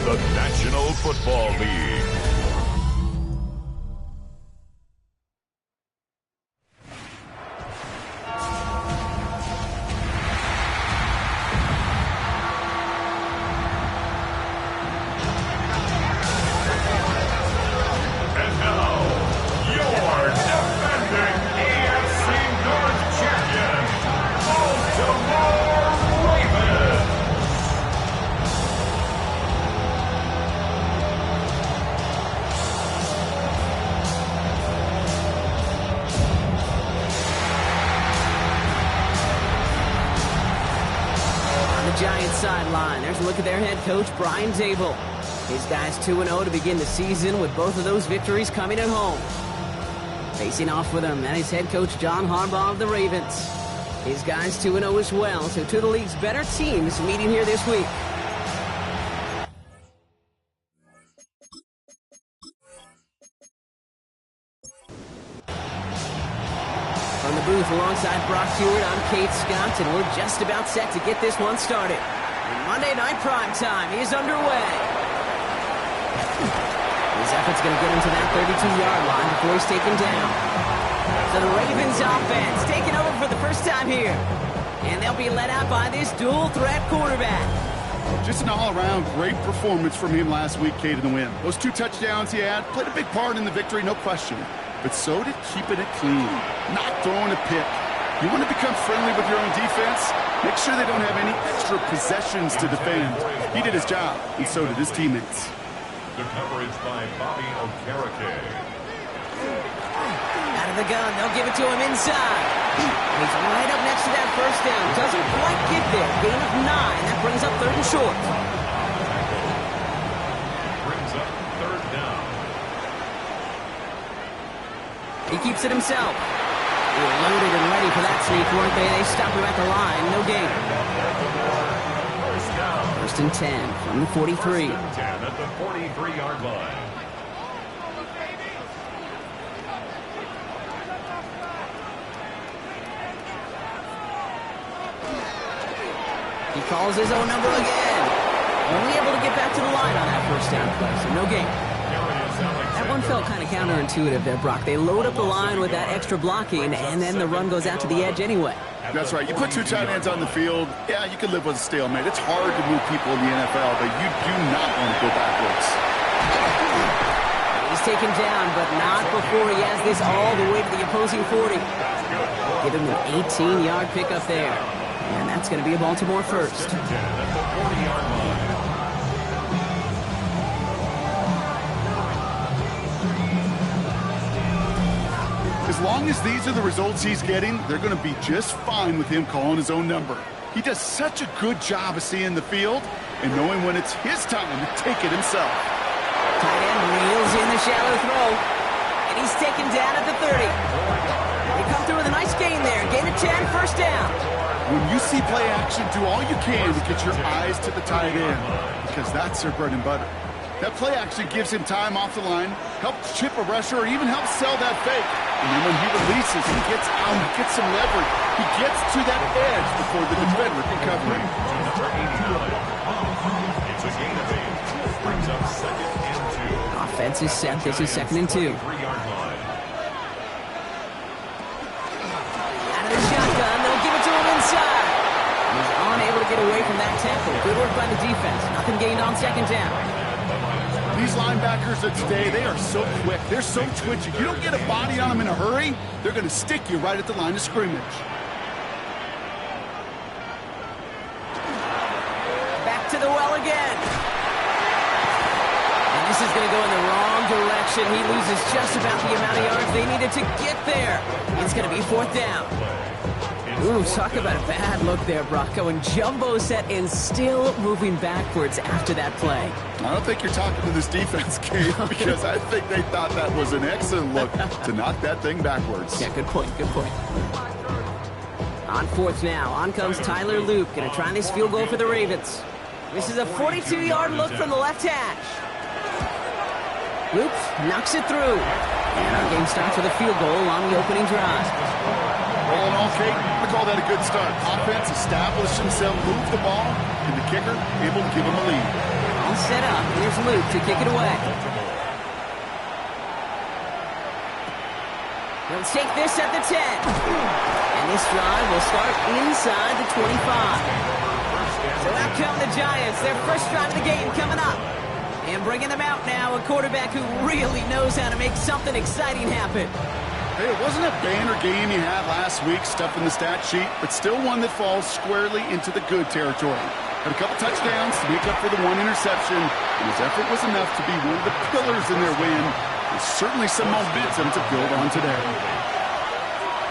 of the National Football League. Giants sideline. There's a look at their head coach, Brian Dable. His guys 2-0 to begin the season with both of those victories coming at home. Facing off with him, that is head coach John Harbaugh of the Ravens. His guys 2-0 as well, so two of the league's better teams meeting here this week. From the booth alongside Brock Stewart, I'm Kate Scott, and we're just about set to get this one started. Monday Night Prime Time is underway. His effort's going to get him to that 32-yard line before he's taken down. So the Ravens offense taking over for the first time here. And they'll be led out by this dual-threat quarterback. Just an all-around great performance from him last week, Kate, in the win. Those 2 touchdowns he had played a big part in the victory, no question. But so did keeping it clean, not throwing a pick. You want to become friendly with your own defense? Make sure they don't have any extra possessions to defend. He did his job, and so did his teammates. The coverage by Bobby Okereke. Out of the gun, they'll give it to him inside. He's right up next to that first down. Doesn't quite get there. Gain of 9. That brings up 3rd and short. Brings up 3rd down. He keeps it himself. They were loaded and ready for that sneak, weren't they? They stop him at the line. No gain. 1st and 10 from the 43. 1st and 10 at the 43-yard line. He calls his own number again. Only able to get back to the line on that first down play, so no gain. That one felt kind of counterintuitive there, Brock. They load up the line with that extra blocking, and then the run goes out to the edge anyway. That's right. You put 2 tight ends on the field, yeah, you can live with a stalemate. It's hard to move people in the NFL, but you do not want to go backwards. He's taken down, but not before he has this all the way to the opposing 40. Give him an 18-yard pickup there. And that's going to be a Baltimore first. As long as these are the results he's getting, they're going to be just fine with him calling his own number. He does such a good job of seeing the field and knowing when it's his time to take it himself. Tight end reels in the shallow throw, and he's taken down at the 30. They come through with a nice gain there. Gain of 10, first down. When you see play action, do all you can to get your eyes to the tight end, because that's their bread and butter. That play action gives him time off the line, helps chip a rusher, or even helps sell that fake. And then when he releases, he gets out, he gets some leverage. He gets to that edge before the defender can cover him. It's a gain of 8. Brings up 2nd and 2. Offense is set. This is 2nd and 2. Out of the shotgun, they'll give it to him inside. He's unable to get away from that tackle. Good work by the defense. Nothing gained on 2nd down. These linebackers of today, they are so quick. They're so twitchy. You don't get a body on them in a hurry, they're going to stick you right at the line of scrimmage. Back to the well again. And this is going to go in the wrong direction. He loses just about the amount of yards they needed to get there. It's going to be 4th down. Ooh, talk about a bad look there, Brock. Going jumbo set and still moving backwards after that play. I don't think you're talking to this defense, Kate, because I think they thought that was an excellent look to knock that thing backwards. Yeah, good point, good point. On 4th now, on comes Tyler Luke, going to try this field goal for the Ravens. This is a 42-yard look from the left hash. Luke knocks it through. And our game starts with a field goal on the opening drive. All in all, Kate, I call that a good start. Offense established himself, moved the ball, and the kicker able to give him a lead. All set up. Here's Luke to kick it away. He'll take this at the 10. And this drive will start inside the 25. So out come the Giants. Their first drive of the game coming up. And bringing them out now, a quarterback who really knows how to make something exciting happen. Hey, it wasn't a banner game you had last week, stuff in the stat sheet, but still one that falls squarely into the good territory. Had a couple touchdowns to make up for the one interception, and his effort was enough to be one of the pillars in their win. There's certainly some momentum to build on today.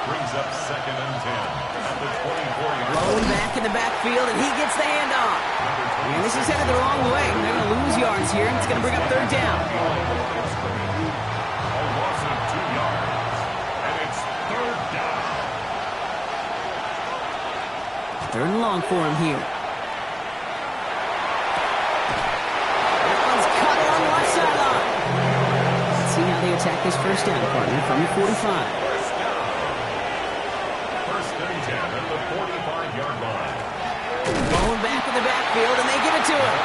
Brings up 2nd and 10 at the 24-yard line. Blown back in the backfield, and he gets the handoff. And this is headed the wrong way. They're going to lose yards here, and it's going to bring up 3rd down. A loss of 2 yards, and it's 3rd down. 3rd and long for him here. That one's cut on the left sideline. Let's see how they attack this 1st down, partner, from the 45. 1st and 10 at the 45-yard line. Going back in the backfield, and they give it to him.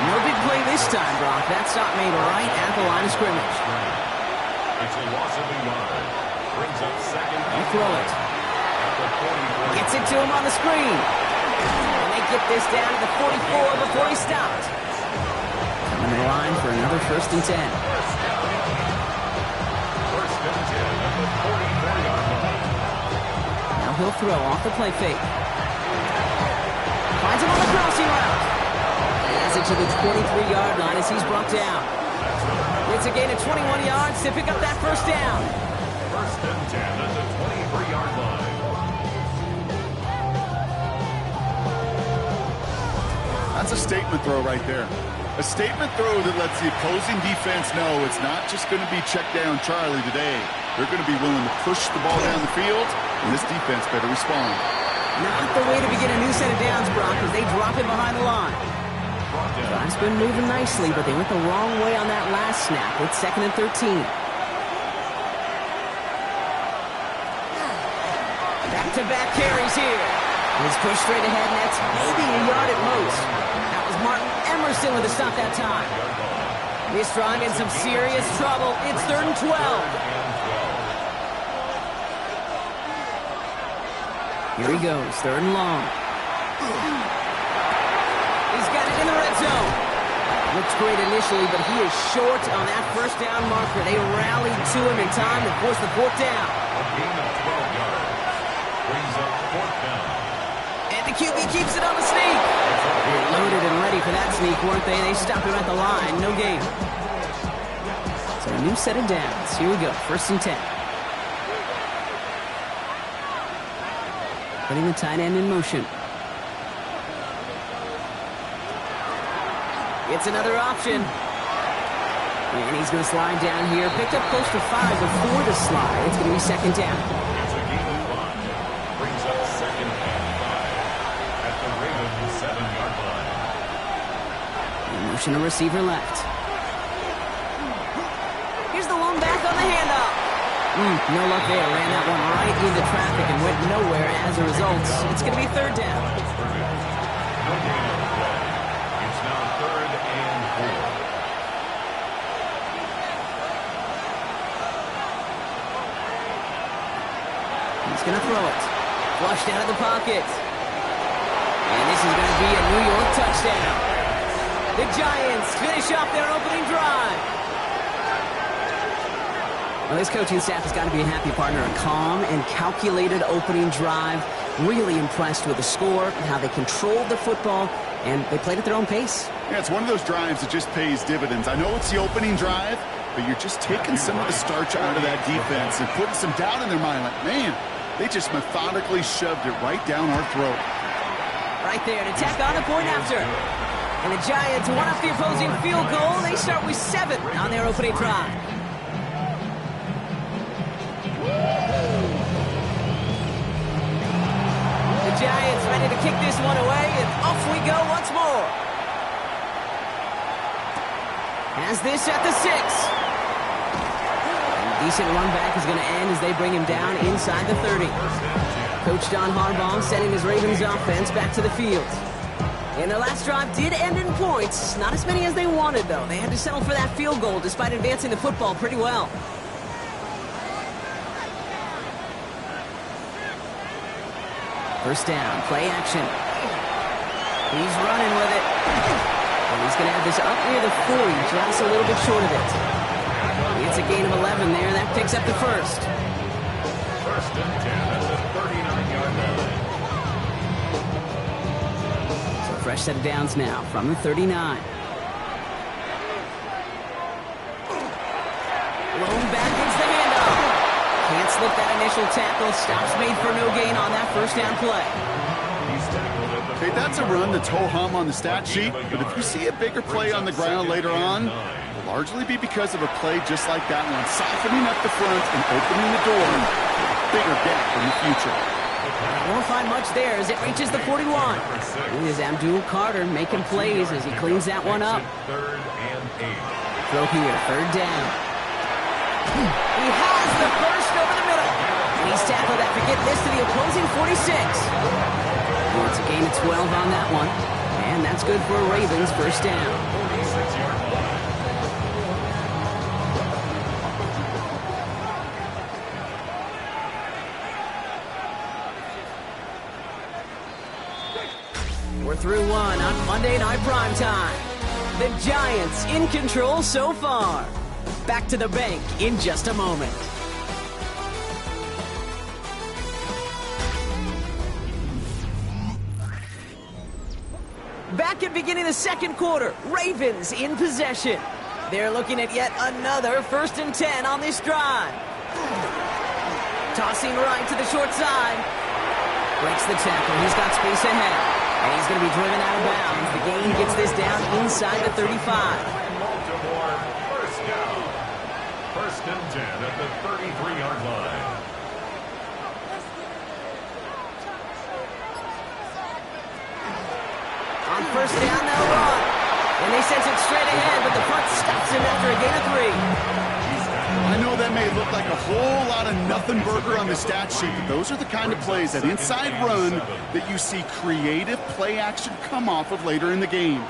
No big play this time, Brock. That stop made right at the line of scrimmage. It's a loss of a yard. Brings up 2nd They and throw 5 it. at the 44. Gets it to him on the screen. And they get this down to the 44 before he stopped. Coming to the line for another 1st and 10. 1st and 10 at the 44-yard line. Now he'll throw off the play fake. Finds him on the crossing route. Has it to the 23-yard line as he's brought down. It's a gain of 21 yards to pick up that 1st down. 1st and 10 at the 23-yard line. That's a statement throw right there. A statement throw that lets the opposing defense know it's not just going to be check down Charlie today. They're going to be willing to push the ball down the field, and this defense better respond. Not the way to begin a new set of downs, Brock, as they drop it behind the line. Drive's been moving nicely, but they went the wrong way on that last snap with 2nd and 13. Back-to-back carries here. He's pushed straight ahead, and that's maybe a yard at most. That was Martin Emerson with a stop that time. This drive in some serious trouble. It's 3rd and 12. Here he goes, 3rd and long. He's got it in the red zone. Looks great initially, but he is short on that 1st down marker. They rallied to him in time to force the 4th down. A gain of 12 yards. Brings up 4th down. And the QB keeps it on the sneak. They're loaded and ready for that sneak, weren't they? They stopped him at the line. No gain. So a new set of downs. Here we go, 1st and 10. Putting the tight end in motion. It's another option. And he's going to slide down here. Picked up close to 5 before the slide. It's going to be 2nd down. It's a gain of 5. Brings up 2nd and 5 at the Ravens 7-yard line. In motion to receiver left. Here's the one back on the handoff. No luck there. Ran that one right into traffic and went nowhere as a result. It's going to be 3rd down. No gain on the play. It's now 3rd and 4. He's going to throw it. Flushed out of the pocket. And this is going to be a New York touchdown. The Giants finish off their opening drive. Well, this coaching staff has got to be a happy partner. A calm and calculated opening drive. Really impressed with the score, how they controlled the football, and they played at their own pace. Yeah, it's one of those drives that just pays dividends. I know it's the opening drive, but you're just taking some of the starch out of that defense and putting some doubt in their mind. Like, man, they just methodically shoved it right down our throat. Right there to tack on a point after. And the Giants one up the opposing field goal. They start with 7 on their opening drive. The Giants ready to kick this one away, and off we go once more. Has this at the 6. And a decent run back is going to end as they bring him down inside the 30. Coach John Harbaugh sending his Ravens offense back to the field. And their last drive did end in points. Not as many as they wanted, though. They had to settle for that field goal despite advancing the football pretty well. First down, play action. He's running with it. And he's going to have this up near the 40, just a little bit short of it. It's a gain of 11 there. That picks up the first. First and 10 at the 39-yard line. So fresh set of downs now from the 39. Blown back against the handoff. Can't slip that initial tackle. Stops made for no gain on that first down play. Okay, that's a run that's ho-hum on the stat sheet, but if you see a bigger play on the ground later on, it'll largely be because of a play just like that one, softening up the front and opening the door for a bigger gap in the future. Won't find much there as it reaches the 41. Here's Abdul Carter making plays as he cleans that one up. Third and 8. Throw here, third down. He has the first over the middle. And he's tackled after getting this to the opposing 46. It's a gain of 12 on that one. And that's good for a Ravens first down. 46-yard line. We're through one on Monday Night Primetime. The Giants in control so far. Back to the bank in just a moment. Back at beginning of the second quarter, Ravens in possession. They're looking at yet another first and 10 on this drive. Tossing right to the short side. Breaks the tackle. He's got space ahead. And he's going to be driven out of bounds. The gain gets this down inside the 35. Baltimore, first down. First and 10 at the 33-yard line. On first down, they'll run. And they send it straight ahead, but the front stops him after a gain of 3. I know that may look like a whole lot of nothing burger on the stat sheet, but those are the kind of plays, that inside run, that you see creative play action come off of later in the game.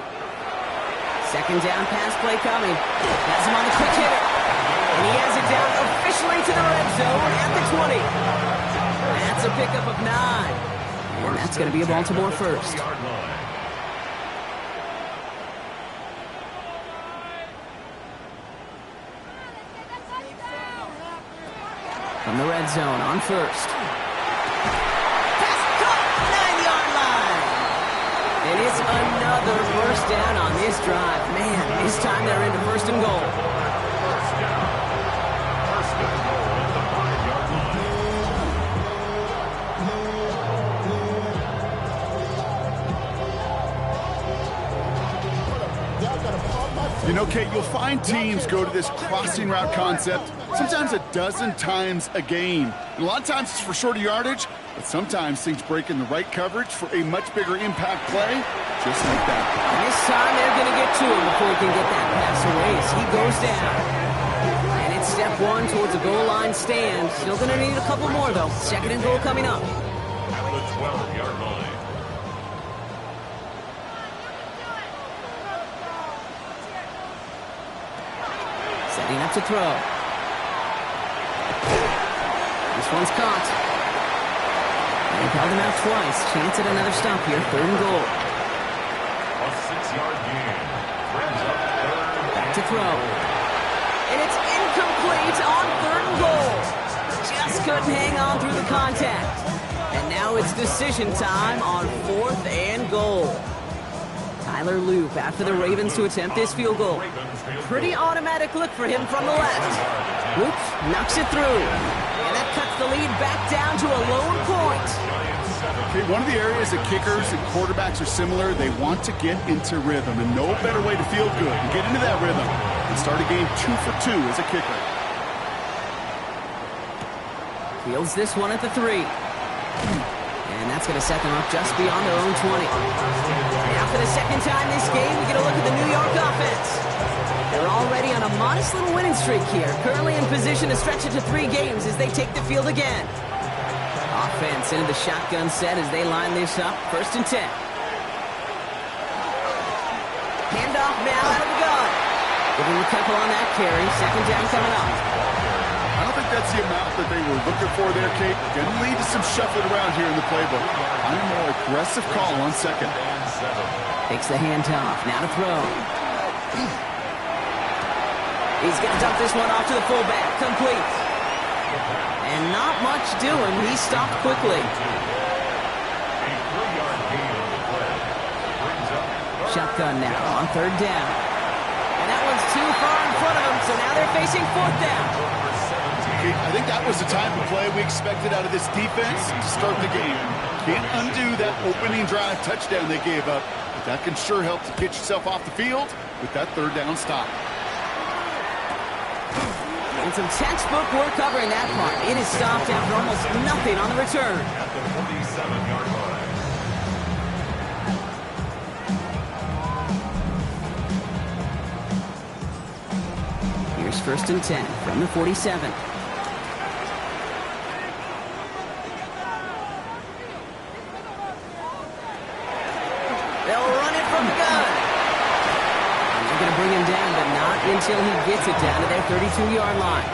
Second down pass play coming. Has him on the quick hitter. And he has it down officially to the red zone at the 20. That's a pickup of 9. And that's going to be a Baltimore first. From the red zone on first. Pass caught, 9-yard line. And it's another first down on this drive. Man, this time they're into first and goal. First down. First and goal at the 5-yard line. You know, Kate, you'll find teams go to this crossing route concept sometimes a dozen times a game. And a lot of times it's for shorter yardage, but sometimes things break in the right coverage for a much bigger impact play, just like that. And this time they're going to get to him before he can get that pass away as he goes down. And it's step 1 towards a goal line stand. Still going to need a couple more, though. Second and goal coming up. At the 12-yard line. Setting up to throw. This one's caught. They've held him out twice. Chance at another stop here. Third and goal. A 6-yard gain. Brings up third. Back to throw. And it's incomplete on third and goal. Just couldn't hang on through the contact. And now it's decision time on fourth and goal. Tyler Loop after the Ravens to attempt this field goal. Pretty automatic look for him from the left. Loop knocks it through. And that cuts the lead back down to a lone point. Okay, one of the areas that kickers and quarterbacks are similar, they want to get into rhythm. And no better way to feel good and get into that rhythm than start a game 2 for 2 as a kicker. Fields this one at the 3. And that's going to set them up just beyond their own 20. Now for the second time this game, we get a look at the New York offense. They're already on a modest little winning streak here. Currently in position to stretch it to 3 games as they take the field again. Offense into the shotgun set as they line this up. First and 10. Give him a couple on that carry. Second down coming up. I don't think that's the amount that they were looking for there, Kate. Going to lead to some shuffling around here in the playbook. I'm a more aggressive call on second. Takes the handoff. Now to throw. He's going to dump this one off to the fullback. Complete. And not much doing. He stopped quickly. Shotgun now on third down. And that one's too far in front of him, so now they're facing fourth down. I think that was the type of play we expected out of this defense to start the game. Can't undo that opening drive touchdown they gave up, but that can sure help to get yourself off the field with that third down stop. And some textbook work covering that part. It is stopped after almost nothing on the return. At the 47-yard line. Here's 1st and 10 from the 47. They'll run it from the gun. And they're going to bring him down, but not until he gets it down to their 32-yard line.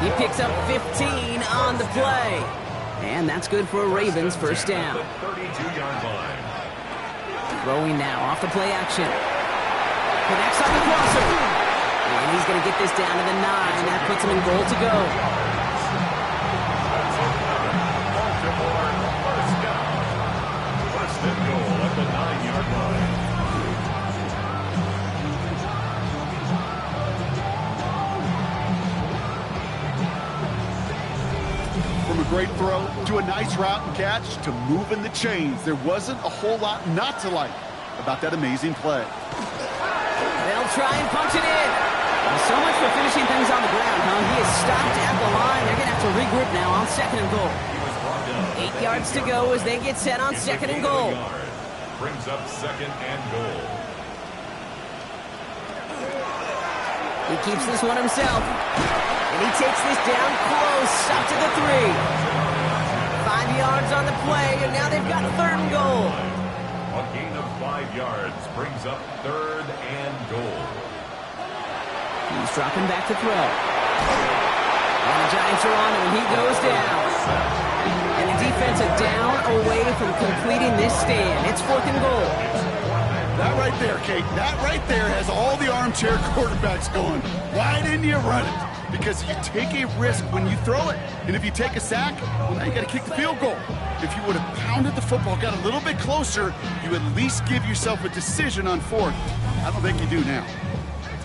He picks up 15 on the play. And that's good for a Ravens first down. 32-yard line. Throwing now off the play action. Connects on the crosser. And he's going to get this down to the 9. That puts him in goal to go. First and goal at the 9-yard line. From a great throw to a nice route and catch to moving the chains, there wasn't a whole lot not to like about that amazing play. They'll try and punch it in. So much for finishing things on the ground, huh? He is stopped at the line. They're going to have to regroup now on 2nd and goal. 8 yards to go as they get set on 2nd and goal. Brings up 2nd and goal. He keeps this one himself. And he takes this down close, up to the 3. 5 yards on the play, and now they've got 3rd and goal. A gain of 5 yards brings up 3rd and goal. He's dropping back to throw. And the Giants are on him, and he goes down. And the defense is down away from completing this stand. It's 4th and goal. That right there, Kate, that right there has all the armchair quarterbacks going. Why didn't you run it? Because you take a risk when you throw it. And if you take a sack, well, now you got to kick the field goal. If you would have pounded the football, got a little bit closer, you at least give yourself a decision on 4th. I don't think you do now.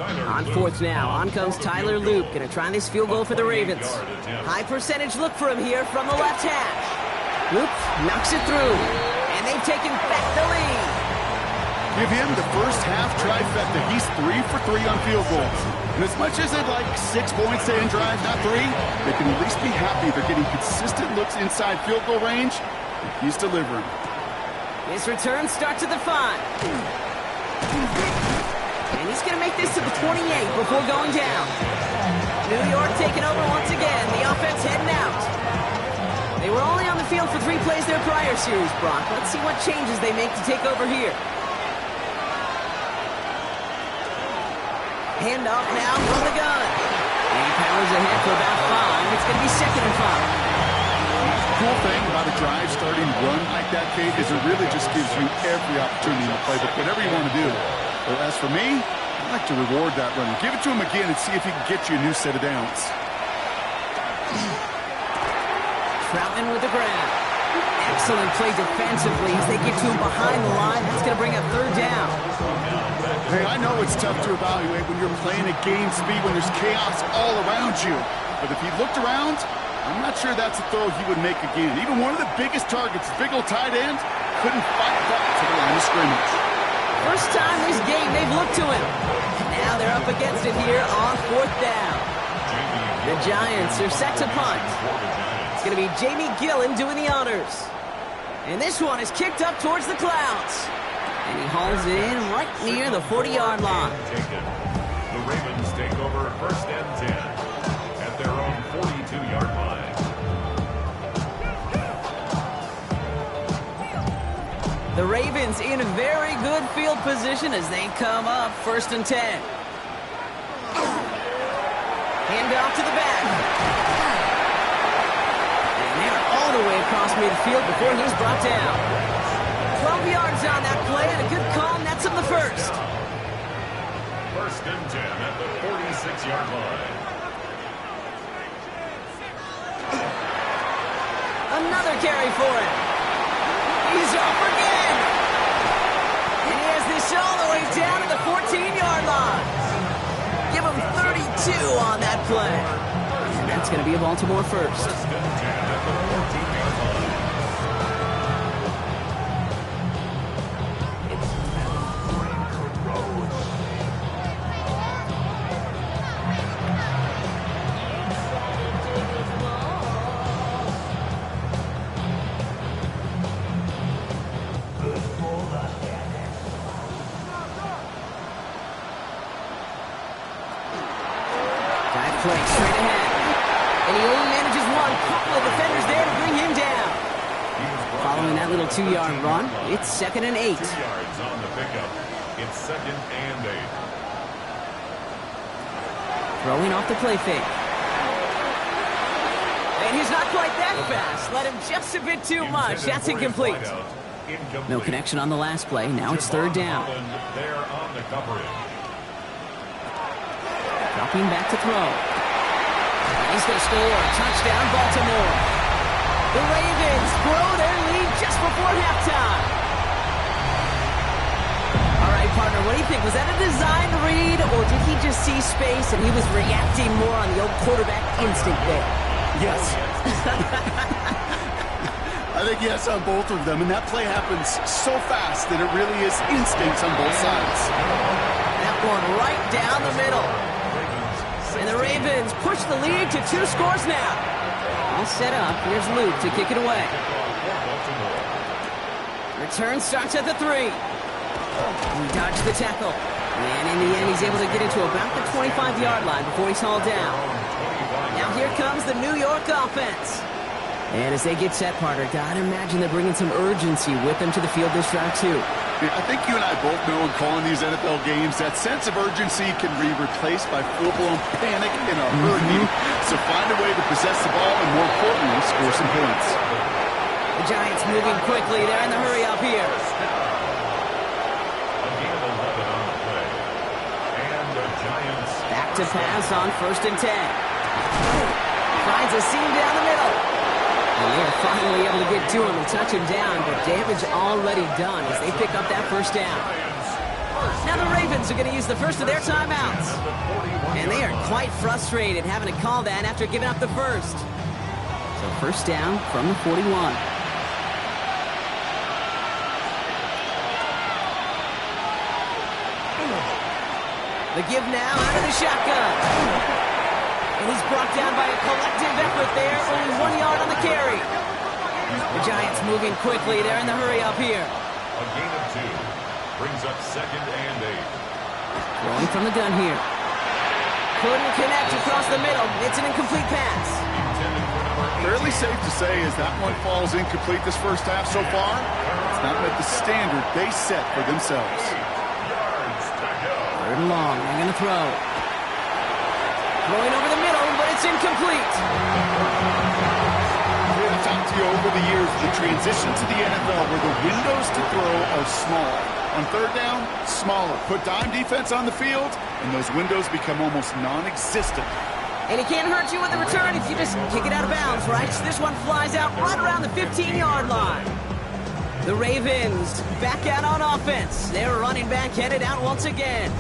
On 4th now, on comes Tyler Loop. Going to try this field goal for the Ravens. High percentage look for him here from the left hash. Loop knocks it through. And they've taken back the lead. Give him the first half trifecta. He's 3 for 3 on field goals. And as much as they'd like 6 points to end drives, not 3, they can at least be happy they're getting consistent looks inside field goal range. He's delivering. His return starts at the 5. And he's going to make this to the 28 before going down. New York taking over once again. The offense heading out. They were only on the field for 3 plays their prior series, Brock. Let's see what changes they make to take over here. Hand off now from the gun. And he powers ahead for about 5. It's going to be 2nd and 5. The cool thing about a drive starting run like that, Kate, is it really just gives you every opportunity in the playbook, whatever you want to do. But as for me, I like to reward that run. Give it to him again and see if he can get you a new set of downs. Troutman with the grab. Excellent play defensively as they get to him behind the line. That's going to bring up 3rd down. Hey, I know it's tough to evaluate when you're playing at game speed, when there's chaos all around you. But if he looked around, I'm not sure that's a throw he would make again. Even one of the biggest targets, big old tight end, couldn't fight back to the line of scrimmage. First time this game they've looked to him. Now they're up against it here on 4th down. The Giants are set to punt. It's going to be Jamie Gillen doing the honors. And this one is kicked up towards the clouds. And he hauls it in right near the 40-yard line. The Ravens take over 1st and 10 at their own 42-yard line. The Ravens in very good field position as they come up 1st and 10. Hand off to the back. And they're all the way across midfield before he's brought down. 12 yards on that play, and a good call nets him the first. First and 10 at the 46-yard line. Another carry for him. He's off again. And he has this all the way down to the 14-yard line. Give him 32 on that play. And that's going to be a Baltimore first. First and 10 at the 14-yard line. Play straight ahead. And he only manages one. Couple of defenders there to bring him down. Following that little 2-yard run, it's 2nd and 8. 2 yards on the pickup. It's 2nd and 8. Throwing off the play fake. And he's not quite that fast. Let him just a bit too much. That's incomplete. No connection on the last play. Now it's 3rd down. There on the coverage. Dropping back to throw. He's going to score. Touchdown, Baltimore. The Ravens grow their lead just before halftime. All right, partner, what do you think? Was that a designed read, or did he just see space and he was reacting more on the old quarterback instinct there? Yes. I think yes on both of them, and that play happens so fast that it really is instincts on both sides. That one right down the middle. And the Ravens push the lead to 2 scores now. All set up. Here's Luke to kick it away. Return starts at the 3. He dodged the tackle. And in the end, he's able to get into about the 25-yard line before he's hauled down. Now here comes the New York offense. And as they get set, partner, gotta imagine they're bringing some urgency with them to the field this drive, too. I think you and I both know in calling these NFL games that sense of urgency can be replaced by full-blown panic in a hurry. So find a way to possess the ball and, more importantly, score some points. The Giants moving quickly. They're in the hurry up here. A gain of 11 on the play. And the Giants Back to pass on 1st and 10. Finds a seam down the middle. And they're finally able to get to him and touch him down, but damage already done as they pick up that 1st down. Now the Ravens are going to use the first of their timeouts. And they are quite frustrated having to call that after giving up the first. So 1st down from the 41. The give now out of the shotgun. And he's brought down by a collective effort there. Only 1 yard on the carry. The Giants moving quickly. They're in the hurry up here. a gain of 2. Brings up 2nd and 8. Throwing from the gun here. Couldn't connect across the middle. It's an incomplete pass. Fairly safe to say as that one falls incomplete this first half so far, it's not met the standard they set for themselves. 3rd and long. They're going to throw. Throwing over the middle, but it's incomplete. I've talked to you over the years of the transition to the NFL where the windows to throw are smaller. On 3rd down, smaller. Put dime defense on the field, and those windows become almost non-existent. And he can't hurt you with the return if you just kick it out of bounds, right? So this one flies out right around the 15-yard line. The Ravens back out on offense. Their running back headed out once again.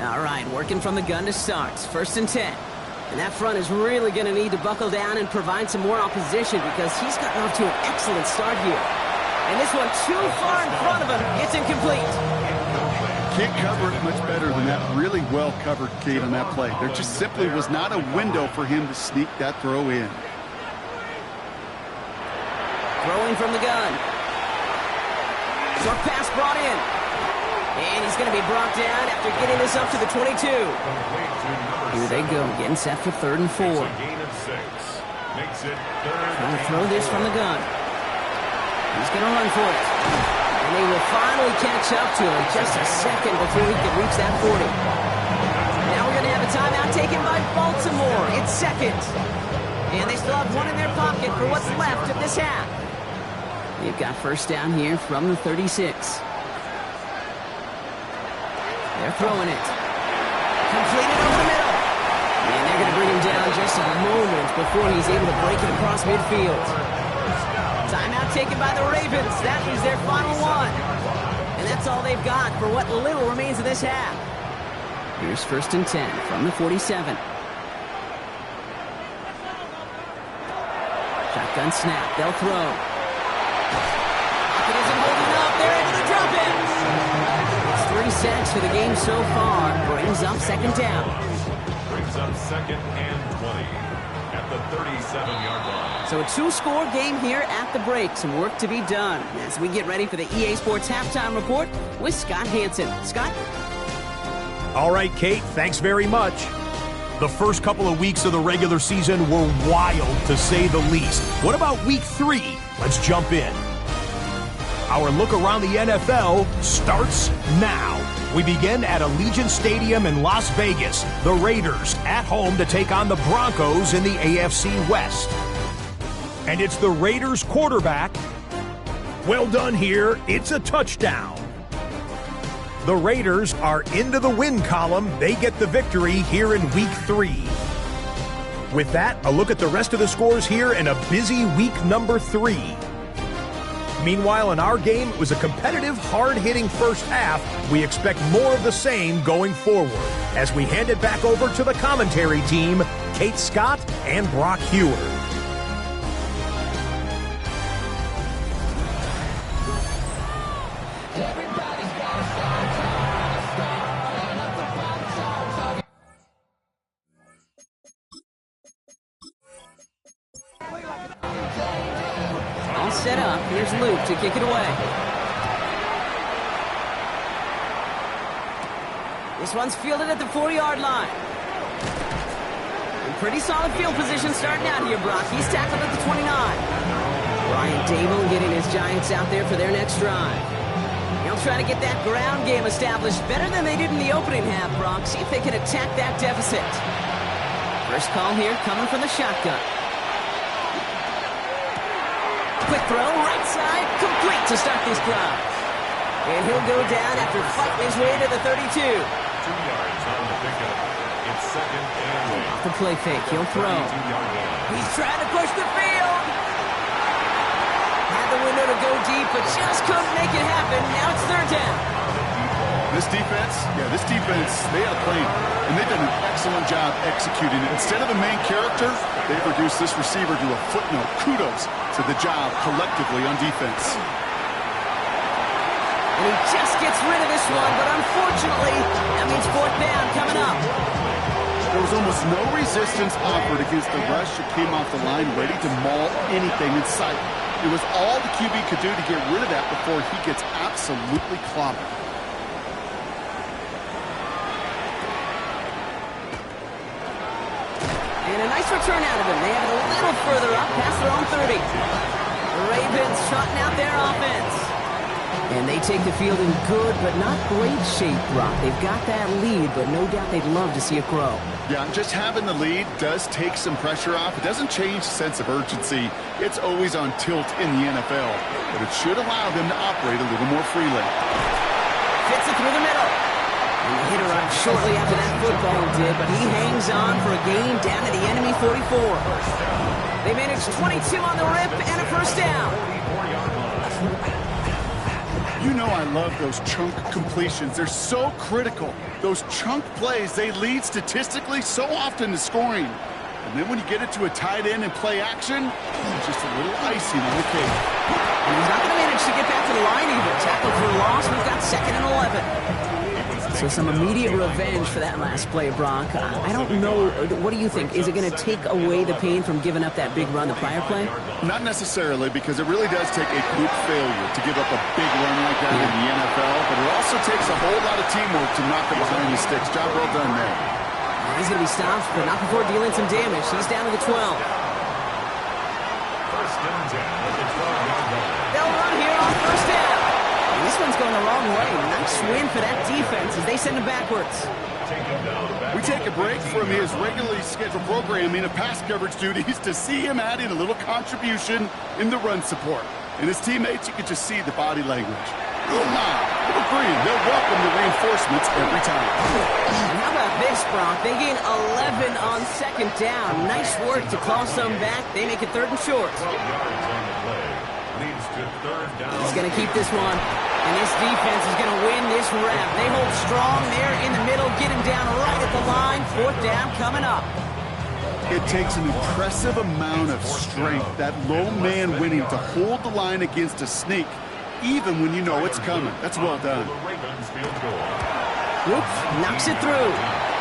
All right, working from the gun to start. 1st and 10. And that front is really going to need to buckle down and provide some more opposition because he's gotten off to an excellent start here. And this one too far in front of him. It's incomplete. Can't cover it much better than that really well-covered Cade on that play. There just simply was not a window for him to sneak that throw in. Throwing from the gun. Short pass brought in. And he's going to be brought down after getting this up to the 22. Here they go, getting set for 3rd and 4. A gain of 6. Makes it 3rd. Trying to throw this from the gun. He's going to run for it. And they will finally catch up to him just a second before he can reach that 40. Now we're going to have a timeout taken by Baltimore. second. And they still have one in their pocket for what's left of this half. They've got first down here from the 36. They're throwing it. Completed over the middle. And they're going to bring him down just a moment before he's able to break it across midfield. Timeout taken by the Ravens. That is their final one. And that's all they've got for what little remains of this half. Here's first and 10 from the 47. Shotgun snap. They'll throw. Pocket isn't holding up. They're able to drop it. It's 3 sacks for the game so far. Brings up second down. Brings up second and 20 at the 37-yard line. So a 2-score game here at the break. Some work to be done as we get ready for the EA Sports Halftime Report with Scott Hansen. Scott? All right, Kate, thanks very much. The first couple of weeks of the regular season were wild, to say the least. What about week 3? Let's jump in. Our look around the NFL starts now. We begin at Allegiant Stadium in Las Vegas. The Raiders at home to take on the Broncos in the AFC West. And it's the Raiders quarterback. Well done here. It's a touchdown. The Raiders are into the win column. They get the victory here in week 3. With that, a look at the rest of the scores here in a busy week number 3. Meanwhile, in our game, it was a competitive, hard-hitting first half. We expect more of the same going forward as we hand it back over to the commentary team, Kate Scott and Brock Hewer. Set up. Here's Luke to kick it away. This one's fielded at the 4-yard line. And pretty solid field position starting out here, Brock. He's tackled at the 29. Brian Dable getting his Giants out there for their next drive. He'll try to get that ground game established better than they did in the opening half, Brock. See if they can attack that deficit. First call here coming from the shotgun. Quick throw, right side, complete to start this drive. And he'll go down after fighting his way to the 32. 2 yards on the pickup. It's second and 1. Off the play fake, he'll throw. He's trying to push the field. Had the window to go deep, but just couldn't make it happen. Now it's third down. This defense, they had a plan, and they've done an excellent job executing it. Instead of the main character, they've reduced this receiver to a footnote. Kudos to the job collectively on defense. And he just gets rid of this one, but unfortunately, that means fourth down coming up. There was almost no resistance offered against the rush that came off the line ready to maul anything in sight. It was all the QB could do to get rid of that before he gets absolutely clobbered. And a nice return out of him. They have it a little further up past their own 30. The Ravens trotting out their offense. And they take the field in good but not great shape, Brock. They've got that lead, but no doubt they'd love to see it grow. Yeah, just having the lead does take some pressure off. It doesn't change the sense of urgency. It's always on tilt in the NFL. But it should allow them to operate a little more freely. Fits it through the middle. And the hit arrived shortly after that football did, but he hangs on for a gain down to the enemy 44. They managed 22 on the rip and a first down. You know I love those chunk completions. They're so critical. Those chunk plays, they lead statistically so often to scoring. And then when you get it to a tight end and play action, just a little icing on the cake. And he's not going to manage to get back to the line either. Tackle for a loss. We've got second and 11. So some immediate revenge for that last play, Brock. I don't know. What do you think? Is it going to take away the pain from giving up that big run the prior play? Not necessarily, because it really does take a group failure to give up a big run like that in the NFL, but it also takes a whole lot of teamwork to knock it behind the sticks. Job well done there. He's going to be stopped, but not before dealing some damage. He's down to the 12. First and 10 at the 12-yard line. They'll run here on first down. He's This one's going the wrong way. Nice win for that defense as they send him backwards. We take a break from his regularly scheduled programming of pass coverage duties to see him add in a little contribution in the run support. And his teammates, you can just see the body language. Little nod, little green. They'll welcome the reinforcements every time. And how about this, Brock? They gain 11 on second down. Nice work to claw some back. They make it 3rd and short. 12 yards on the play. Leads to 3rd down. He's going to keep this one. And this defense is going to win this rep. They hold strong there in the middle, get him down right at the line. 4th down coming up. It takes an impressive amount of strength, that low man winning, to hold the line against a sneak, even when you know it's coming. That's well done. Oops, knocks it through.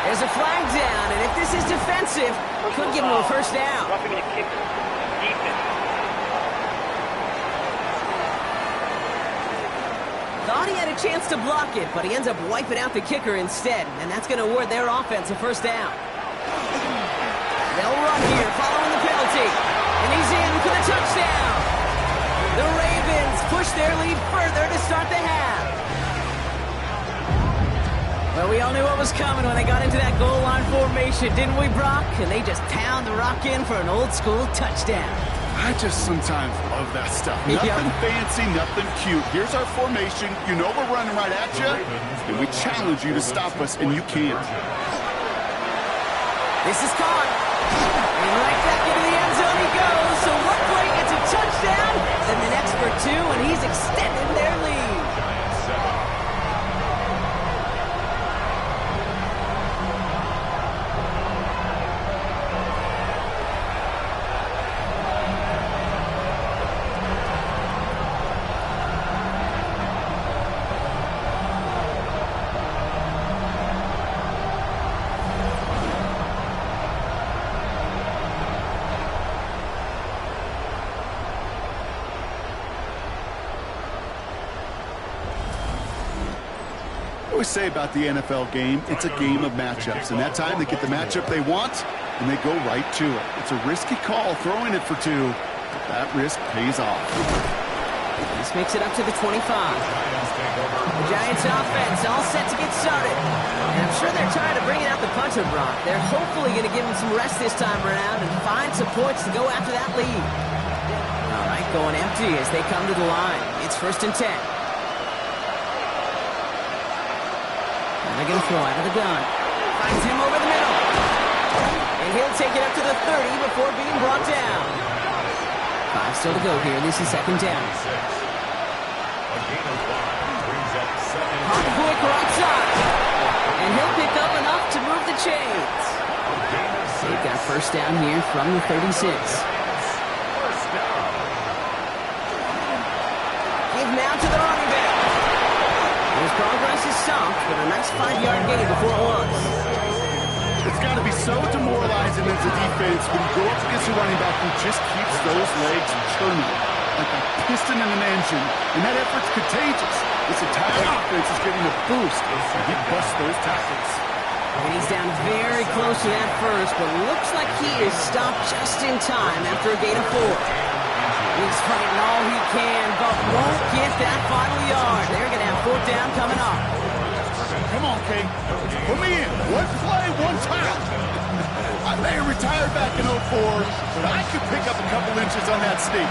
There's a flag down, and if this is defensive, could give him a 1st down. Roughing the kicker. Defense. Thought he had a chance to block it, but he ends up wiping out the kicker instead, and that's going to award their offense a 1st down. They'll run here, following the penalty, and he's in for the touchdown. The Ravens push their lead further to start the half. Well, we all knew what was coming when they got into that goal line formation, didn't we, Brock? And they just pound the rock in for an old-school touchdown. I just sometimes love that stuff. Nothing fancy, nothing cute. Here's our formation. You know we're running right at you, and we challenge you to stop us, and you can't. This is caught. And right back into the end zone he goes. So one play gets a touchdown, then the next for 2, and he's extended their lead. We say about the NFL game, it's a game of matchups, and that time they get the matchup they want, and they go right to it. It's a risky call throwing it for 2, but that risk pays off. This makes it up to the 25. The Giants offense all set to get started. And I'm sure they're tired of bringing out the punter, Brock. They're hopefully going to give him some rest this time around and find some points to go after that lead. All right, going empty as they come to the line. It's 1st and 10. They're going to throw out of the gun. Finds him over the middle. And he'll take it up to the 30 before being brought down. 5 still to go here. This is 2nd down. Hot quick right side. And he'll pick up enough to move the chains. They've got 1st down here from the 36. Give now to the running back. His progress is soft, but a nice 5-yard gain before it was. It's got to be so demoralizing as a defense when you go up against a running back who just keeps those legs churning like a piston in an engine, and that effort's contagious. This entire offense is getting a boost as he busts those tackles. And he's down very close to that first, but looks like he is stopped just in time after a gain of 4. He's fighting all he can, but won't get that final yard. They're going to have 4th down coming up. Come on, Kate. Put me in. One play, one time. I may have retired back in 04, but I could pick up a couple inches on that sneak.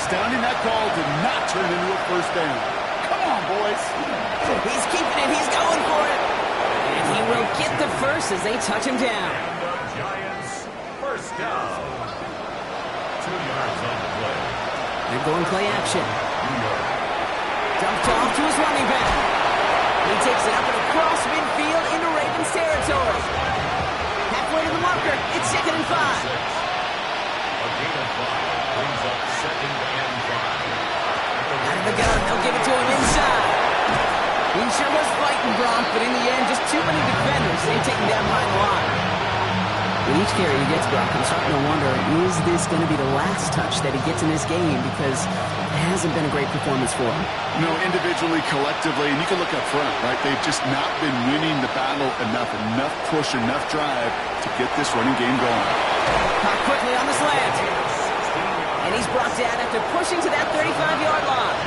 Astounding that call did not turn into a 1st down. Come on, boys. He's keeping it. He's going for it. And he will get the first as they touch him down. And the Giants, 1st down. 2 yards on the play. They're going play action. Dumped off to his running back. He takes it up and across midfield into Ravens territory. Halfway to the marker. It's 2nd and 5. A gain of 5 brings up 2nd and 5. Out of the gun. They'll give it to him inside. He sure was fighting, Brock, but in the end, just too many defenders. They take him down behind the line. With each carry he gets, Brock, I'm starting to wonder, is this going to be the last touch that he gets in this game? Because it hasn't been a great performance for him. No, individually, collectively, and you can look up front, right? They've just not been winning the battle enough push, enough drive to get this running game going. Caught quickly on the slant. And he's brought down after pushing to that 35-yard line.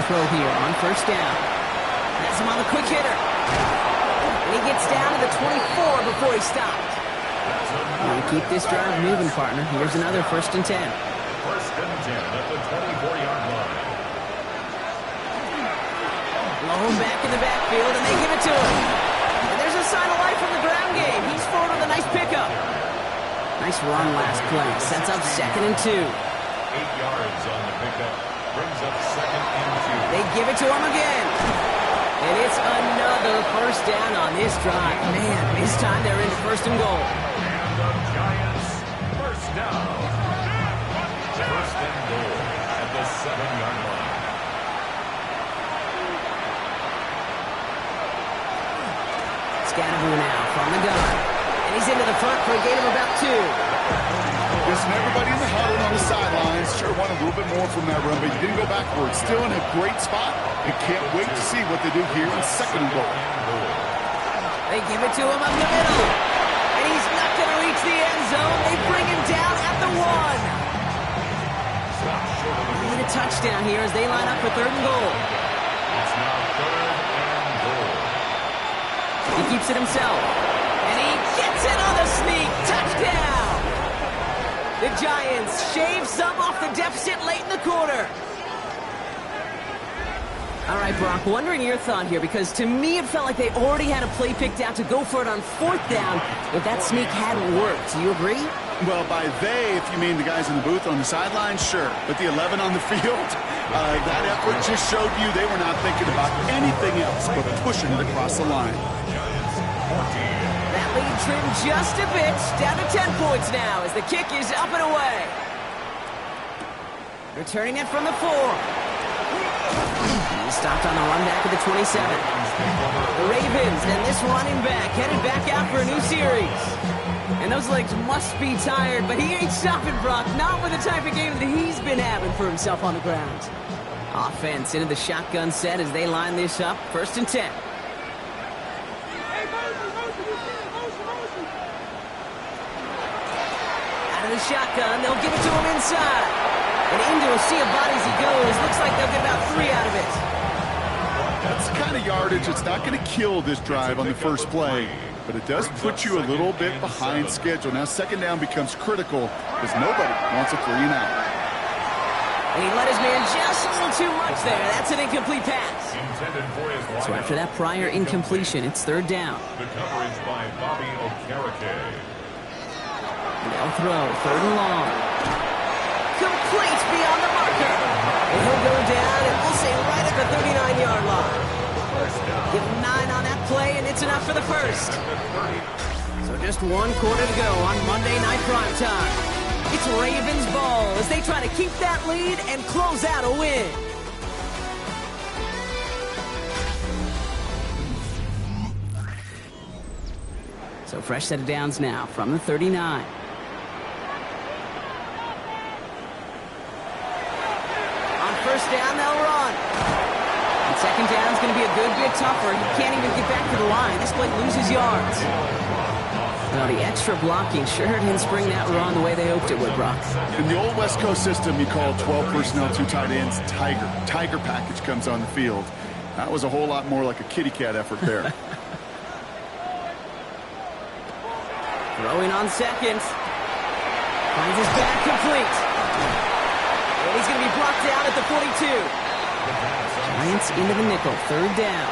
throw here on first down. That's him on the quick hitter. And he gets down to the 24 before he stopped. And keep this drive moving, partner. Here's another 1st and 10. 1st and 10 at the 24-yard line. Low back in the backfield, and they give it to him. And there's a sign of life from the ground game. He's forward with a nice pickup. Nice run last play. Sets up 2nd and 2. 8 yards on the pickup. Brings up 2nd and 2. They give it to him again. And it's another 1st down on this drive. Man, this time they're into 1st and goal. And the Giants, 1st down. 1st and goal at the 7-yard line. Scatterboo now from the gun. And he's into the front for a gain of about 2. Listen, everybody in the huddle on the sidelines sure wanted a little bit more from that run, but you didn't go backwards. Still in a great spot, and can't wait to see what they do here in 2nd and goal. They give it to him up the middle. And he's not going to reach the end zone. They bring him down at the 1. They need a touchdown here as they line up for 3rd and goal. It's now 3rd and goal. He keeps it himself. And he gets it on the sneak. Touchdown! The Giants shave some off the deficit late in the quarter. All right, Brock, wondering your thought here, because to me it felt like they already had a play picked out to go for it on 4th down, but that sneak hadn't worked. Do you agree? Well, by they, if you mean the guys in the booth on the sideline, sure. But the 11 on the field, that effort just showed you they were not thinking about anything else but pushing it across the line. That lead trimmed just a bit, down to 10 points now as the kick is up and away. Returning it from the 4. He stopped on the run back at the 27. The Ravens and this running back headed back out for a new series. And those legs must be tired, but he ain't stopping, Brock. Not with the type of game that he's been having for himself on the ground. Offense into the shotgun set as they line this up. 1st and 10. Out of the shotgun, they'll give it to him inside. And into a sea of bodies he goes. Looks like they'll get about 3 out of it. That's the kind of yardage that's not going to kill this drive on the first play, but it does put you a little bit behind schedule. Now 2nd down becomes critical because nobody wants a 3 and out. And he let his man just a little too much there. That's an incomplete pass. So after that prior incompletion, it's 3rd down. The coverage by Bobby Okereke. They'll throw 3rd and long. Complete beyond the marker. And he'll go down, and we'll say right at the 39-yard line. Give him 9 on that play, and it's enough for the 1st. So just 1 quarter to go on Monday Night Primetime. It's Ravens ball as they try to keep that lead and close out a win. So fresh set of downs now from the 39. First down, they'll run. And 2nd down is going to be a good bit tougher. He can't even get back to the line. This play loses yards. Well, the extra blocking sure didn't spring that run the way they hoped it would, Brock. In the old West Coast system, you call 12 personnel, 2 tight ends, Tiger. Tiger package comes on the field. That was a whole lot more like a kitty cat effort there. Throwing on 2nd. Finds his back complete. And he's going to be blocked down at the 42. Giants into the nickel. 3rd down.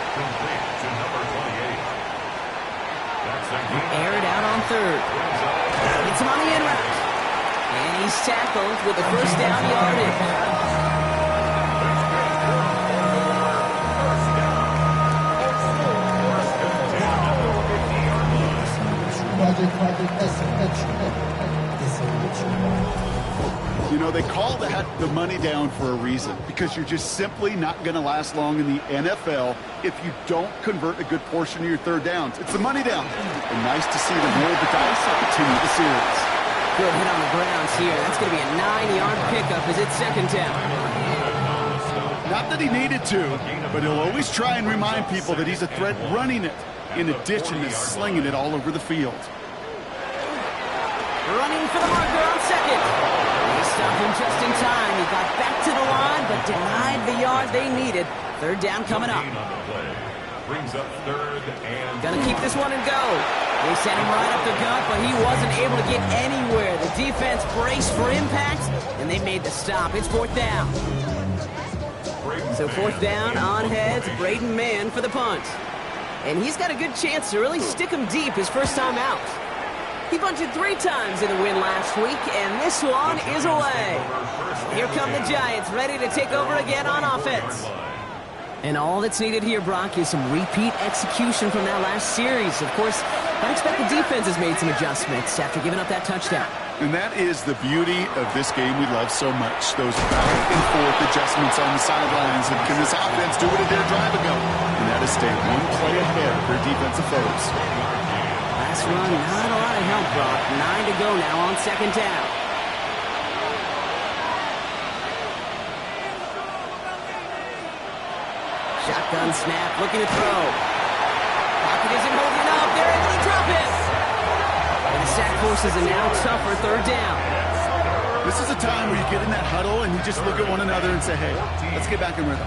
Air it out on 3rd. Gets him on the in route. And he's tackled with the 1st down yardage. You know, they call that the money down for a reason, because you're just simply not going to last long in the NFL if you don't convert a good portion of your 3rd downs. It's the money down. And nice to see them roll the dice and continue the series. Good hit on the grounds here. That's going to be a 9-yard pickup as it's 2nd down. Not that he needed to, but he'll always try and remind people that he's a threat running it, in addition to slinging it all over the field. Running for the marker on 2nd. He stopped him just in time. He got back to the line, but denied the yard they needed. Third down coming up. On the play. Brings up third and... Gonna keep this one and go. They sent him right up the gut, but he wasn't able to get anywhere. The defense braced for impact, and they made the stop. It's fourth down. So fourth down, on heads, Braden Mann for the punt. And he's got a good chance to really stick him deep his first time out. He bunted 3 times in the win last week, and this one is away. Here come the Giants, ready to take over again on offense. And all that's needed here, Brock, is some repeat execution from that last series. Of course, I expect the defense has made some adjustments after giving up that touchdown. And that is the beauty of this game we love so much. Those back and forth adjustments on the sidelines. And can this offense do what it did a drive ago? And that is stay one play ahead of their defensive foes. Last run, not a lot of help, Brock. 9 to go now on second down. Shotgun snap, looking to throw. Pocket isn't holding up. They're able to drop it. And the sack forces a now tougher third down. This is a time where you get in that huddle and you just look at one another and say, hey, let's get back in rhythm.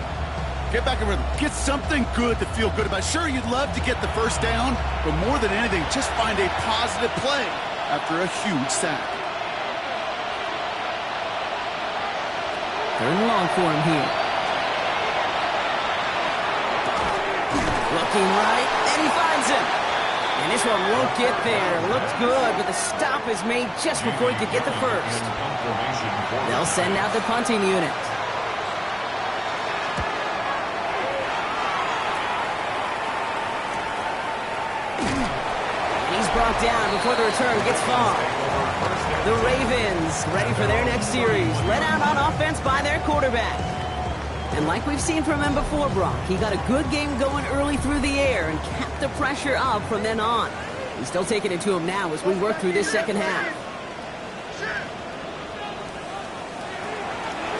Get back in rhythm. Get something good to feel good about. Sure, you'd love to get the first down, but more than anything, just find a positive play after a huge sack. Third and long for him here. Looking right, and he finds him. And this one won't get there. Looked good, but the stop is made just before he could get the first. They'll send out the punting unit. And he's brought down before the return gets far. The Ravens, ready for their next series, led out on offense by their quarterback. And like we've seen from him before, Brock, he got a good game going early through the air and kept the pressure up from then on. He's still taking it to him now as we work through this second half.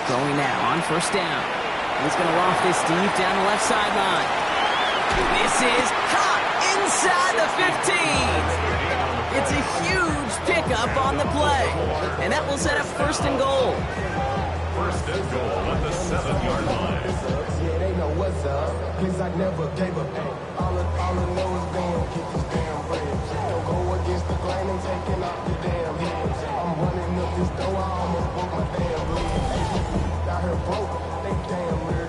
Going now on first down. He's going to loft this deep down the left sideline. This is caught inside the 15. It's a huge pickup on the play. And that will set up first and goal. First and goal at the 7-yard line. Yeah, they know what's up, cause I never gave up. All I know is going get this damn bread. Don't go against the grain and taking off the damn heads. I'm running up this door, I almost broke my damn leg. Out here broke, they damn weird.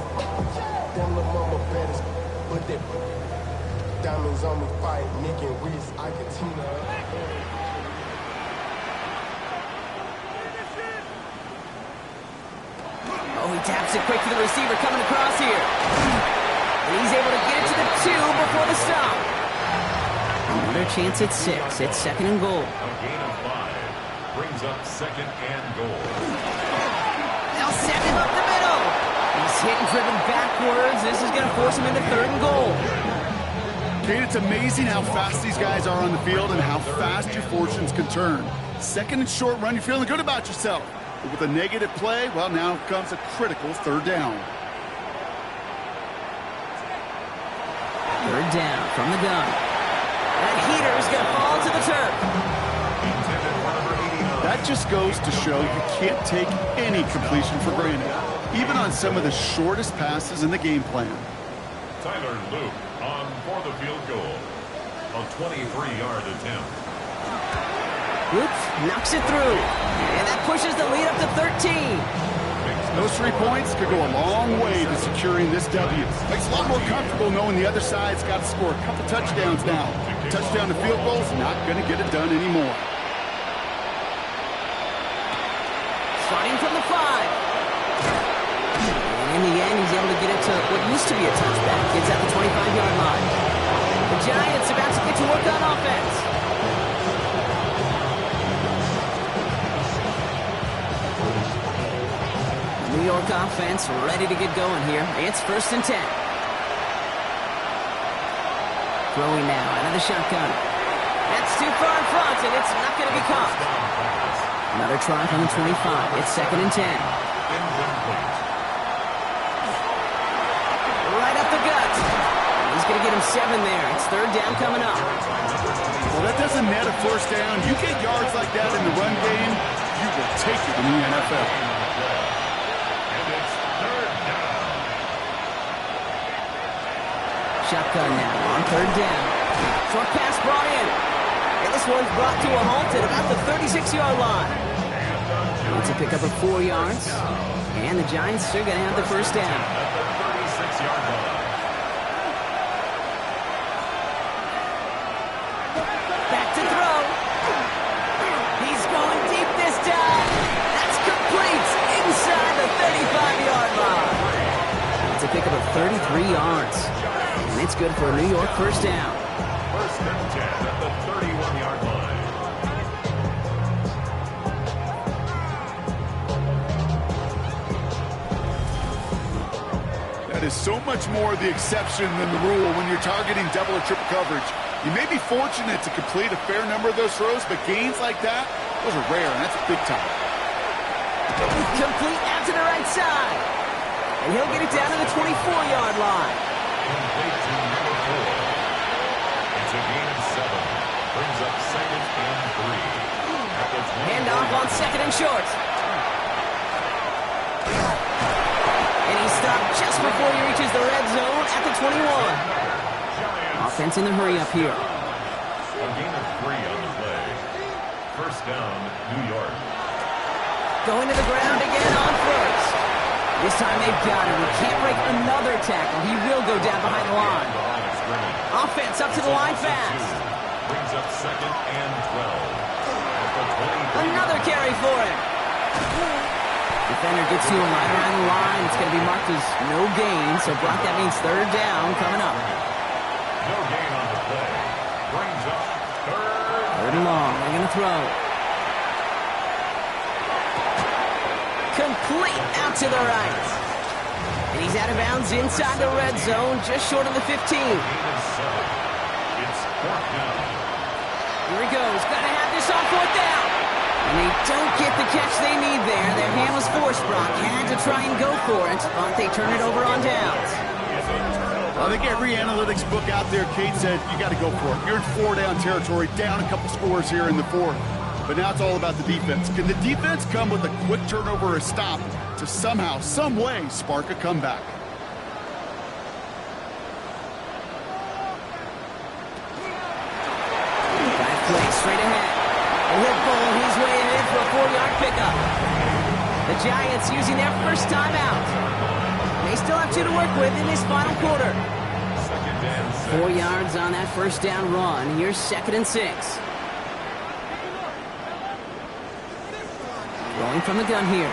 Them little mama better, but they diamonds on me fight, Nick and Reese, I can team up. Oh, he taps it quick to the receiver coming across here. And he's able to get it to the 2 before the stop. Another chance at 6. It's second and goal. A gain of 5 brings up second and goal. They'll send him up the middle. He's hit and driven backwards. This is going to force him into third and goal. Kate, it's amazing how fast these guys are on the field and how fast your fortunes can turn. Second and short run, you're feeling good about yourself. But with a negative play, well, now comes a critical third down. Third down from the gun. That heater is going to fall to the turf. That just goes to show you can't take any completion for granted, even on some of the shortest passes in the game plan. Tyler Luke on for the field goal. A 23-yard attempt. Oops, knocks it through. And that pushes the lead up to 13. Those 3 points could go a long way to securing this W. Makes it a lot more comfortable knowing the other side's got to score a couple touchdowns now. Touchdown to field goal's not going to get it done anymore. Starting from the 5. And in the end, he's able to get it to what used to be a touchback. It's at the 25-yard line. The Giants about to get to work on offense. New York offense ready to get going here. It's first and 10. Throwing now out of the shotgun. That's too far in front, and it's not going to be caught. Another try from the 25. It's second and 10. Right up the gut. He's going to get him 7 there. It's third down coming up. Well, that doesn't net a first down. You get yards like that in the run game, you will take it in the NFL. And it's third down. Shotgun now on third down. Short pass brought in. And this one's brought to a halt at about the 36-yard line. It's a pickup of 4 yards. And the Giants are going to have the first down. At the 36-yard line. Back to throw. He's going deep this time. That's complete inside the 35-yard line. It's a pickup of 33 yards. And it's good for a New York first down. First and 10 at the 31-yard line. That is so much more the exception than the rule when you're targeting double or triple coverage. You may be fortunate to complete a fair number of those throws, but gains like that, those are rare, and that's big time. Complete out to the right side. And he'll get it down to the 24-yard line. Complete to number 4. It's a gain of 7. Brings up second and 3. At the 24. Handoff on second and short. And he stopped just before he reaches the red zone at the 21. Offense in the hurry-up here. A gain of 3 on the play. First down, New York. Going to the ground again on first. This time they've got him. He can't break another tackle. He will go down behind the line. Offense up to the line fast. Brings up second and 12. At the 23. Another carry for him. Defender gets to him right around the line. It's going to be marked as no gain. So Brock, that means third down coming up. No gain on the play. Brings up Third and long. They're going to throw. Complete out to the right. And he's out of bounds inside the red zone, just short of the 15. gain of 7. It's fourth down. Here he goes. Got to have this on fourth down. And they don't get the catch they need there. Their hand was forced, Brock. Had to try and go for it, but they turn it over on downs. Well, I think every analytics book out there, Kate said, you got to go for it. You're in 4-down territory, down a couple scores here in the fourth. But now it's all about the defense. Can the defense come with a quick turnover or a stop to somehow, some way, spark a comeback? Back play straight ahead. And he'll pull his way ahead for a 4-yard pickup. The Giants using their first timeout. They still have 2 to work with in this final quarter. Second and 6. 4 yards on that first down run. Here's second and 6. Rolling from the gun here.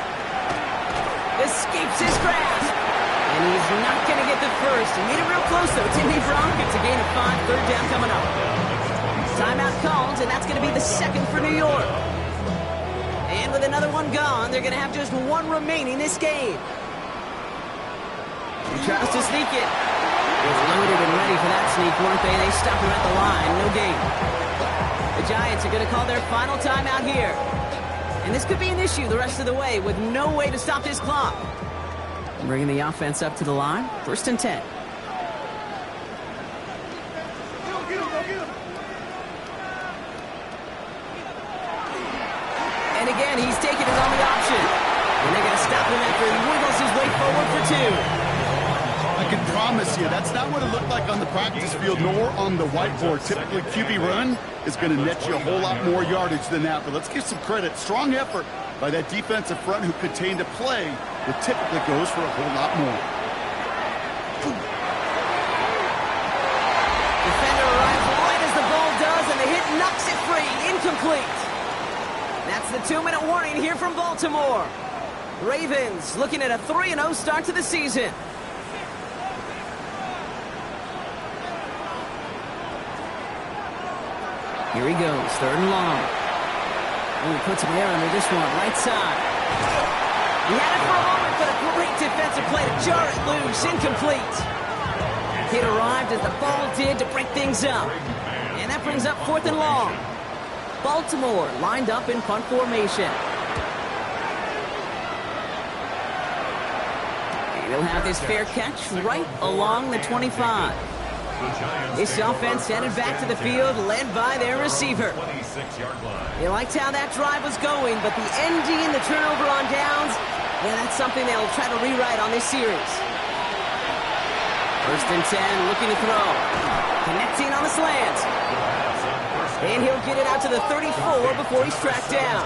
Escapes his grasp. And he's not going to get the first. He made it real close, though. Timmy Brock gets a gain of 5. Third down coming up. Timeout called, and that's going to be the second for New York. And with another one gone, they're going to have just 1 remaining this game. He tries to sneak it. Was loaded and ready for that sneak, weren't they? They stop him at the line. No gain. The Giants are going to call their final timeout here. And this could be an issue the rest of the way with no way to stop this clock. Bringing the offense up to the line. First and 10. And again, he's taking his only option. And they're going to stop him after he wiggles his way forward for 2. I can promise you, that's not what it looked like on the practice field nor on the whiteboard. Typically, QB run is going to net you a whole lot more yardage than that. But let's give some credit. Strong effort by that defensive front who contained a play that typically goes for a whole lot more. Defender arrives right as the ball does, and the hit knocks it free. Incomplete. That's the 2-minute warning here from Baltimore. Ravens looking at a 3-0 start to the season. Here he goes, third and long. And he puts him there under this one, right side. He had it for a moment, but a great defensive play to jar it loose, incomplete. Hit arrived as the ball did to break things up. And that brings up fourth and long. Baltimore lined up in punt formation. And he'll have this fair catch right along the 25. This offense headed back to the field, led by their receiver. 26-yard line. They liked how that drive was going, but the ND and the turnover on downs, yeah, that's something they'll try to rewrite on this series. First and 10, looking to throw. Connecting on the slant. And he'll get it out to the 34 before he's tracked down.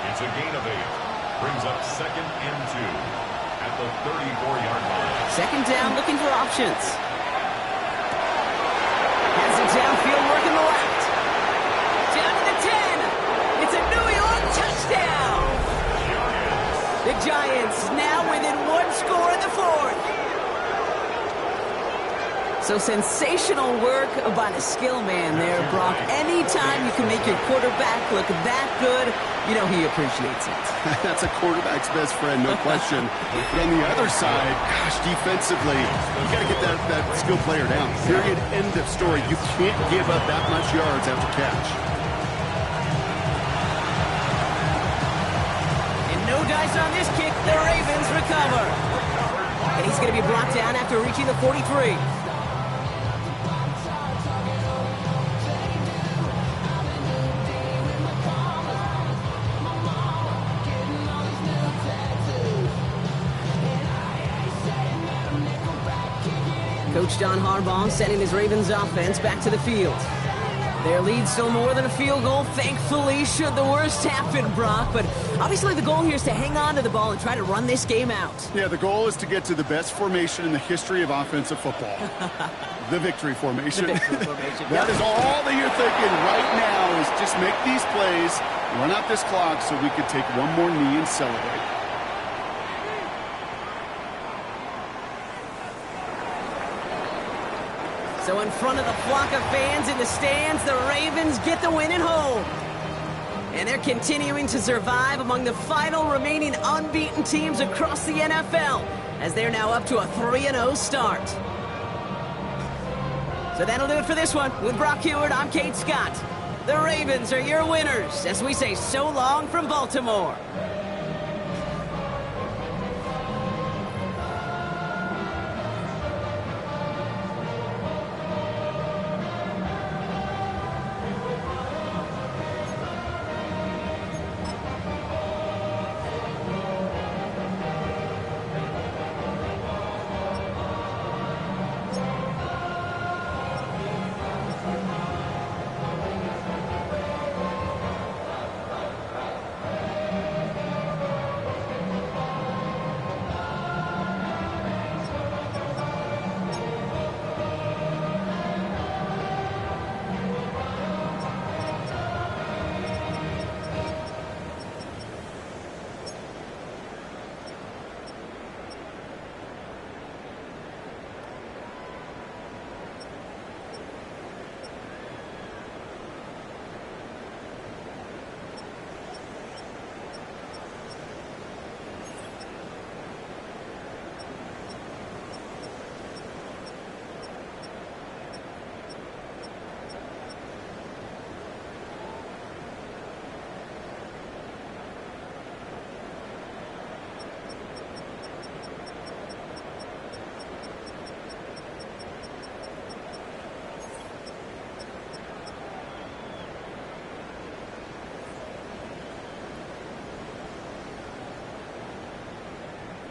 It's a gain of 8. Brings up 2nd and 2 at the 34-yard line. Second down, looking for options. Has it downfield, working the left. Down to the 10. It's a New York touchdown. The Giants now within 1 score in the 4th. So sensational work by the skill man there, Brock. Anytime you can make your quarterback look that good, you know he appreciates it. That's a quarterback's best friend, no question. But on the other side, gosh, defensively, you got to get that skill player down. Period, end of story. You can't give up that much yards after catch. And no dice on this kick. The Ravens recover. And he's going to be brought down after reaching the 43. Coach John Harbaugh sending his Ravens offense back to the field. Their lead still more than a field goal, thankfully, should the worst happen, Brock. But obviously the goal here is to hang on to the ball and try to run this game out. Yeah, the goal is to get to the best formation in the history of offensive football. The victory formation. The victory formation. That is all that you're thinking right now is just make these plays, run out this clock so we can take one more knee and celebrate. So in front of the flock of fans in the stands, the Ravens get the win at home. And they're continuing to survive among the final remaining unbeaten teams across the NFL, as they're now up to a 3-0 start. So that'll do it for this one. With Brock Heward, I'm Kate Scott. The Ravens are your winners, as we say so long from Baltimore.